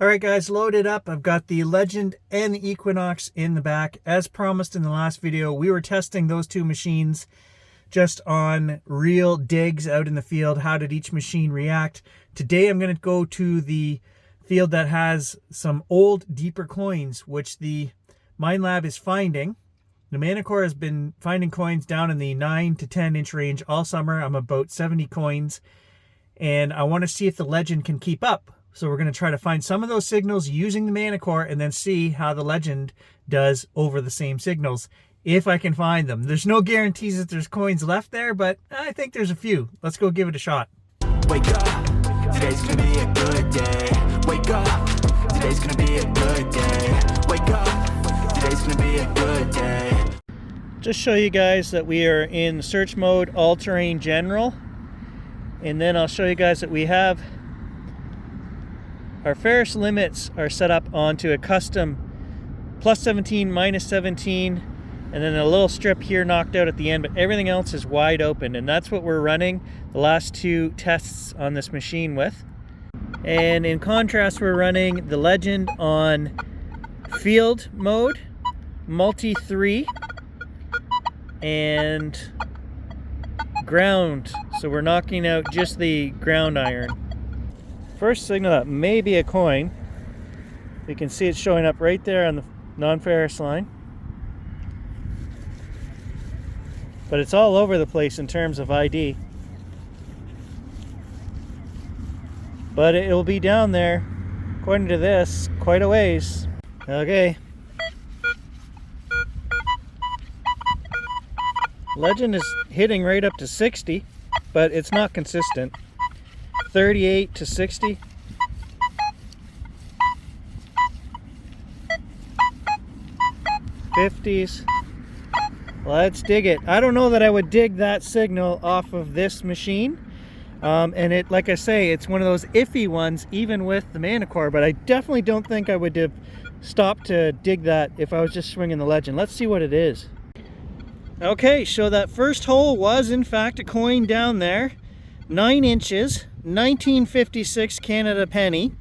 All right, guys, loaded up. I've got the Legend and the Equinox in the back. As promised in the last video, we were testing those two machines just on real digs out in the field. How did each machine react? Today, I'm going to go to the field that has some old, deeper coins, which the Mine Lab is finding. The Manticore has been finding coins down in the 9 to 10 inch range all summer. I'm about 70 coins, and I want to see if the Legend can keep up. So we're going to try to find some of those signals using the Manticore and then see how the Legend does over the same signals, if I can find them. There's no guarantees that there's coins left there, but I think there's a few. Let's go give it a shot. Wake up, today's gonna be a good day. Wake up, today's gonna be a good day. Wake up, today's gonna be a good day. Just show you guys that we are in search mode, all-terrain general. And then I'll show you guys that we have our Ferris limits are set up onto a custom +17, -17, and then a little strip here knocked out at the end, but everything else is wide open, and that's what we're running the last two tests on this machine with. And in contrast, we're running the Legend on field mode, multi-3, and ground, so we're knocking out just the ground iron. First signal that may be a coin. You can see it showing up right there on the non-ferrous line. But it's all over the place in terms of ID. But it will be down there, according to this, quite a ways. Okay. Legend is hitting right up to 60, but it's not consistent. 38 to 60. '50s. Let's dig it. I don't know that I would dig that signal off of this machine. And it, like I say, it's one of those iffy ones, even with the Manticore, but I definitely don't think I would have stopped to dig that if I was just swinging the Legend. Let's see what it is. Okay, so that first hole was in fact a coin down there. 9 inches, 1956 Canada penny.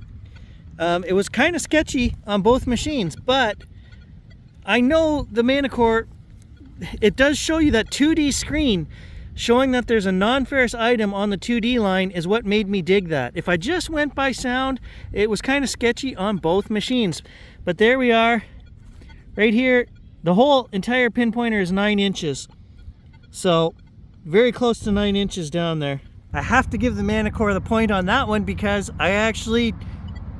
It was kind of sketchy on both machines, but I know the Manticore, it does show you that 2D screen showing that there's a non-ferrous item on the 2D line is what made me dig that. If I just went by sound, it was kind of sketchy on both machines. But there we are, right here. The whole entire pinpointer is 9 inches. So very close to 9 inches down there. I have to give the Manticore the point on that one because I actually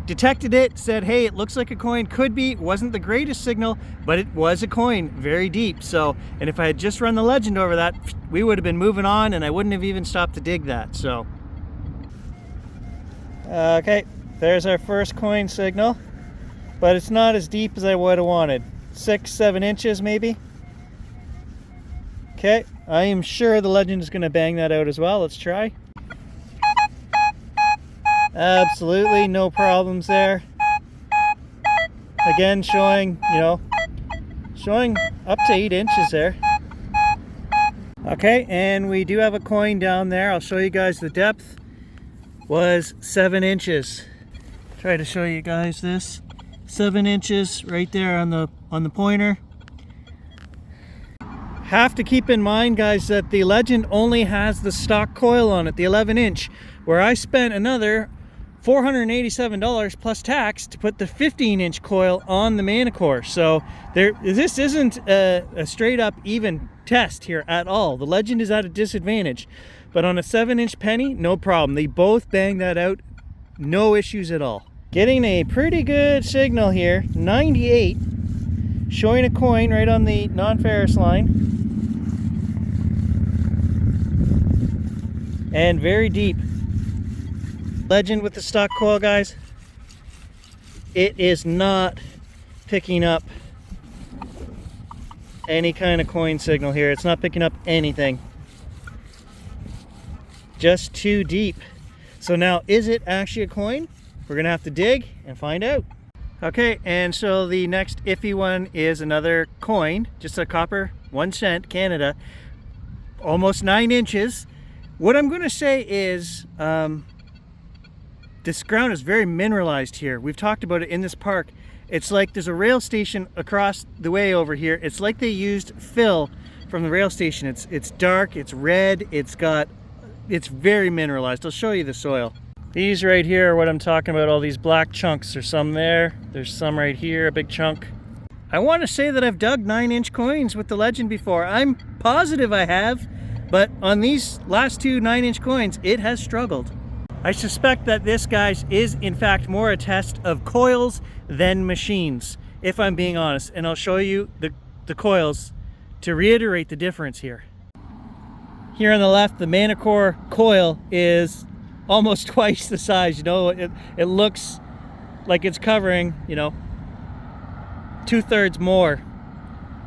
detected it, said, hey, it looks like a coin, could be, wasn't the greatest signal, but it was a coin, very deep. So, and if I had just run the Legend over that, we would have been moving on and I wouldn't have even stopped to dig that, so. Okay, there's our first coin signal, but it's not as deep as I would have wanted. 6-7 inches maybe. Okay, I am sure the Legend is going to bang that out as well. Let's try. Absolutely no problems there. Again, showing, you know, showing up to 8 inches there. Okay, and we do have a coin down there. I'll show you guys the depth was 7 inches. Try to show you guys this. 7 inches right there on the pointer. Have to keep in mind, guys, that the Legend only has the stock coil on it, the 11 inch, where I spent another $487 plus tax to put the 15 inch coil on the Manticore. So this isn't a straight up even test here at all. The Legend is at a disadvantage, but on a 7 inch penny, no problem. They both bang that out, no issues at all. Getting a pretty good signal here, 98, showing a coin right on the non-ferrous line. And very deep. Legend with the stock coil, guys. It is not picking up any kind of coin signal here. It's not picking up anything. Just too deep. So now, is it actually a coin? We're gonna have to dig and find out. Okay, and so the next iffy one is another coin, just a copper 1 cent Canada, almost 9 inches. What I'm gonna say is this ground is very mineralized here. We've talked about it in this park. It's like there's a rail station across the way over here. It's like they used fill from the rail station. It's dark, it's red, it's very mineralized. I'll show you the soil. These right here are what I'm talking about, all these black chunks. There's some there, there's some right here, a big chunk. I want to say that I've dug 9-inch coins with the Legend before. I'm positive I have, but on these last two 9-inch coins, it has struggled. I suspect that this, guys, is in fact more a test of coils than machines, if I'm being honest. And I'll show you the coils to reiterate the difference here. Here on the left, the Manticore coil is almost twice the size. You know, it looks like it's covering, you know, 2/3 more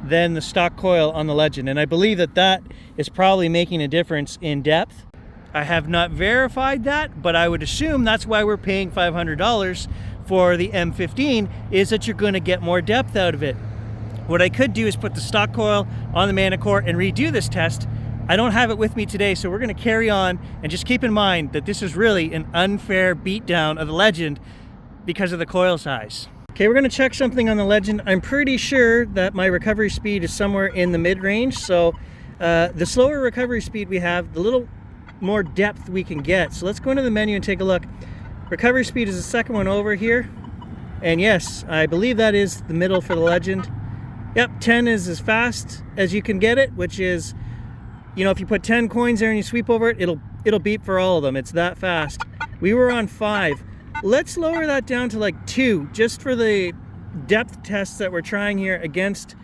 than the stock coil on the Legend. And I believe that that is probably making a difference in depth. I have not verified that, but I would assume that's why we're paying $500 for the M15, is that you're going to get more depth out of it. What I could do is put the stock coil on the Manticore and redo this test. I don't have it with me today, so we're going to carry on, and just keep in mind that this is really an unfair beatdown of the Legend because of the coil size. Okay, we're going to check something on the Legend. I'm pretty sure that my recovery speed is somewhere in the mid-range, so the slower recovery speed we have, the little more depth we can get. So let's go into the menu and take a look. Recovery speed is the second one over here, and yes, I believe that is the middle for the Legend. Yep, 10 is as fast as you can get it, which is, you know, if you put 10 coins there and you sweep over it, it'll beep for all of them. It's that fast. We were on 5. Let's lower that down to like 2, just for the depth tests that we're trying here against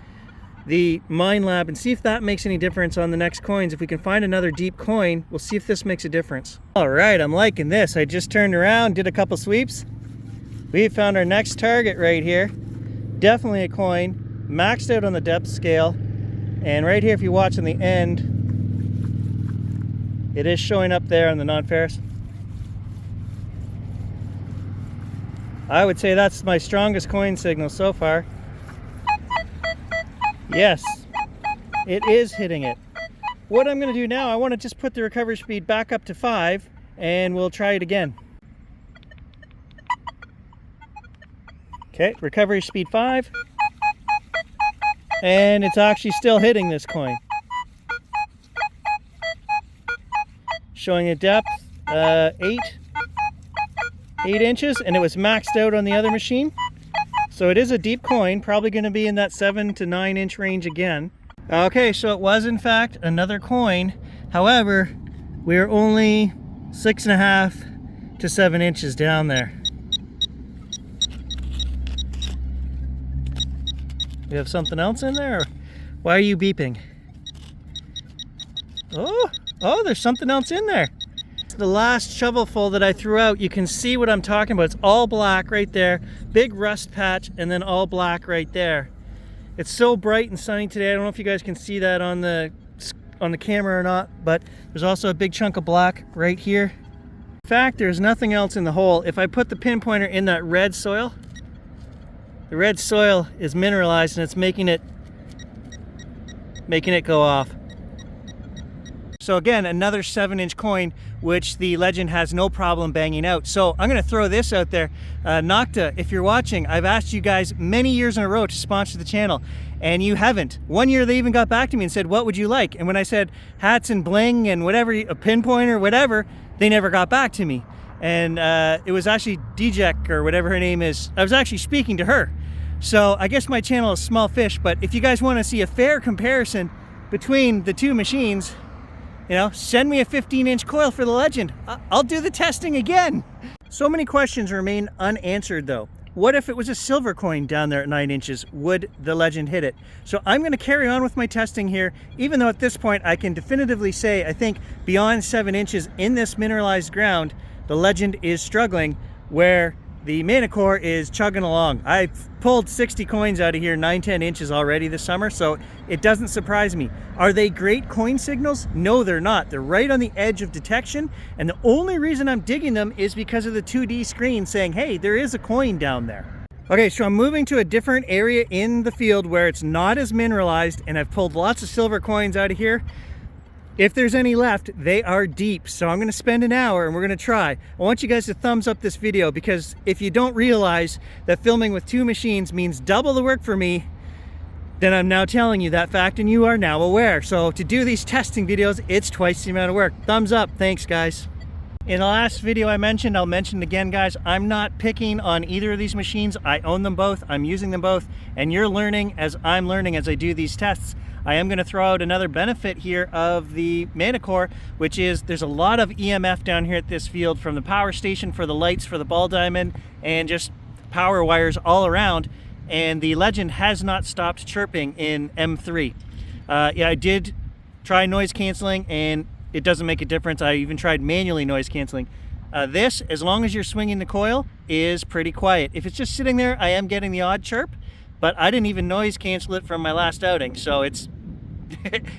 the Mine Lab, and see if that makes any difference on the next coins. If we can find another deep coin, we'll see if this makes a difference. All right, I'm liking this. I just turned around, did a couple sweeps. We found our next target right here. Definitely a coin, maxed out on the depth scale. And right here, if you watch on the end, it is showing up there on the non-ferrous. I would say that's my strongest coin signal so far. Yes, it is hitting it. What I'm going to do now, I want to just put the recovery speed back up to 5, and we'll try it again. Okay, recovery speed 5. And it's actually still hitting this coin. Showing a depth, 8 inches, and it was maxed out on the other machine. So it is a deep coin, probably going to be in that 7 to 9 inch range again. Okay, so it was in fact another coin. However, we're only 6.5 to 7 inches down there. We have something else in there? Why are you beeping? Oh, there's something else in there. The last shovelful that I threw out, you can see what I'm talking about. It's all black right there, big rust patch, and then all black right there. It's so bright and sunny today. I don't know if you guys can see that on the camera or not, but there's also a big chunk of black right here. In fact, there's nothing else in the hole. If I put the pinpointer in that red soil, the red soil is mineralized and it's making it go off. So again, another 7-inch coin, which the Legend has no problem banging out. So I'm gonna throw this out there. Nocta, if you're watching, I've asked you guys many years in a row to sponsor the channel, and you haven't. One year they even got back to me and said, what would you like? And when I said hats and bling and whatever, a pinpointer, whatever, they never got back to me. And it was actually Dejek, or whatever her name is. I was actually speaking to her. So I guess my channel is small fish, but if you guys wanna see a fair comparison between the two machines, you know, send me a 15-inch coil for the Legend. I'll do the testing again. So many questions remain unanswered though. What if it was a silver coin down there at 9 inches? Would the Legend hit it? So I'm going to carry on with my testing here, even though at this point I can definitively say I think beyond 7 inches in this mineralized ground, the Legend is struggling, where the Manticore is chugging along. I've pulled 60 coins out of here, 9-10 inches already this summer, so it doesn't surprise me. Are they great coin signals? No, they're not. They're right on the edge of detection, and the only reason I'm digging them is because of the 2D screen saying, hey, there is a coin down there. Okay, so I'm moving to a different area in the field where it's not as mineralized, and I've pulled lots of silver coins out of here. if there's any left, they are deep. So I'm gonna spend an hour and we're gonna try. I want you guys to thumbs up this video, because if you don't realize that filming with 2 machines means double the work for me, then I'm now telling you that fact and you are now aware. So to do these testing videos, it's twice the amount of work. Thumbs up, thanks guys. In the last video I mentioned, I'll mention it again guys, I'm not picking on either of these machines. I own them both, I'm using them both, and you're learning as I'm learning as I do these tests. I am gonna throw out another benefit here of the Manticore, which is there's a lot of EMF down here at this field, from the power station for the lights for the ball diamond and just power wires all around. And the Legend has not stopped chirping in M3. Yeah, I did try noise canceling and it doesn't make a difference. I even tried manually noise canceling. This, as long as you're swinging the coil, is pretty quiet. If it's just sitting there, I am getting the odd chirp, but I didn't even noise cancel it from my last outing, so it's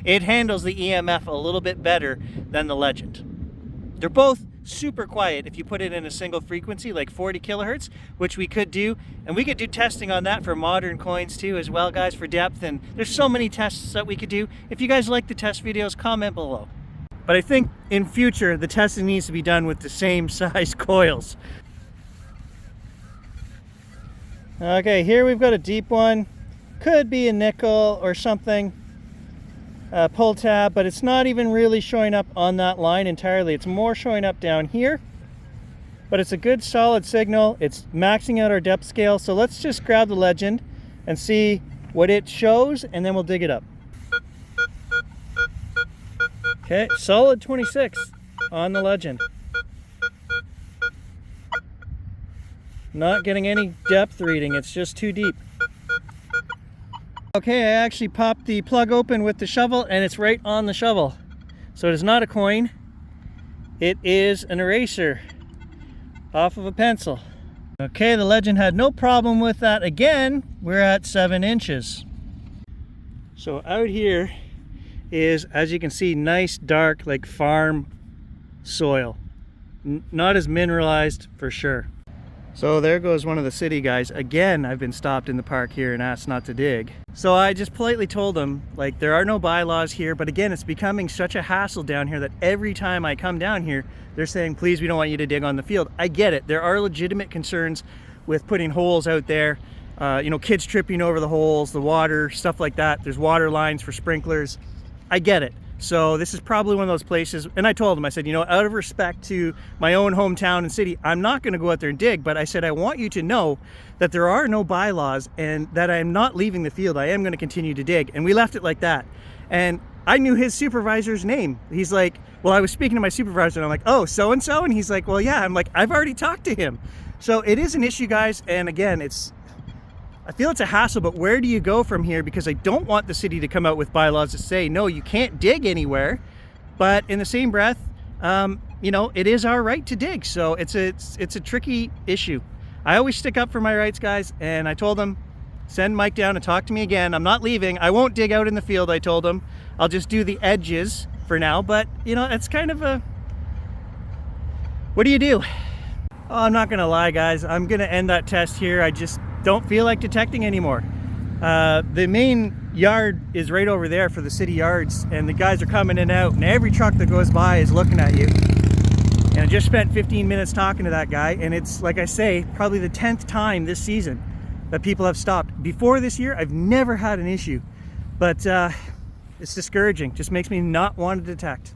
it handles the EMF a little bit better than the Legend. They're both super quiet if you put it in a single frequency like 40 kilohertz, which we could do, and we could do testing on that for modern coins too as well guys, for depth, and there's so many tests that we could do. If you guys like the test videos, comment below. But I think in future the testing needs to be done with the same size coils. Okay, here we've got a deep one, could be a nickel or something, pull tab, but it's not even really showing up on that line entirely. It's more showing up down here, but it's a good solid signal. It's maxing out our depth scale. So let's just grab the Legend and see what it shows, and then we'll dig it up. Okay, solid 26 on the Legend. Not getting any depth reading, it's just too deep. Okay, I actually popped the plug open with the shovel and it's right on the shovel. So it is not a coin, it is an eraser off of a pencil. Okay, the Legend had no problem with that. Again, we're at 7 inches. So out here is, as you can see, nice dark like farm soil. Not as mineralized for sure. So there goes one of the city guys. Again, I've been stopped in the park here and asked not to dig. So I just politely told them, like, there are no bylaws here, but again, it's becoming such a hassle down here that every time I come down here, they're saying, please, we don't want you to dig on the field. I get it. There are legitimate concerns with putting holes out there. You know, kids tripping over the holes, the water, stuff like that. There's water lines for sprinklers. I get it. So this is probably one of those places, and I told them, I said, you know, out of respect to my own hometown and city, I'm not going to go out there and dig, but I said, I want you to know that there are no bylaws and that I am not leaving the field. I am going to continue to dig. And we left it like that. And I knew his supervisor's name. He's like, well, I was speaking to my supervisor and I'm like, oh, so-and-so? And he's like, well, yeah. I'm like, I've already talked to him. So it is an issue, guys. And again, I feel it's a hassle, but where do you go from here? Because I don't want the city to come out with bylaws that say, no, you can't dig anywhere. But in the same breath, you know, it is our right to dig. So it's a tricky issue. I always stick up for my rights, guys. And I told them, send Mike down and talk to me again. I'm not leaving. I won't dig out in the field, I told him. I'll just do the edges for now. But, you know, it's kind of a, what do you do? Oh, I'm not gonna lie, guys. I'm gonna end that test here. I just don't feel like detecting anymore. The main yard is right over there for the city yards, and the guys are coming in and out, and every truck that goes by is looking at you. And I just spent 15 minutes talking to that guy, and it's, like I say, probably the 10th time this season that people have stopped. Before this year, I've never had an issue, but it's discouraging. Just makes me not want to detect.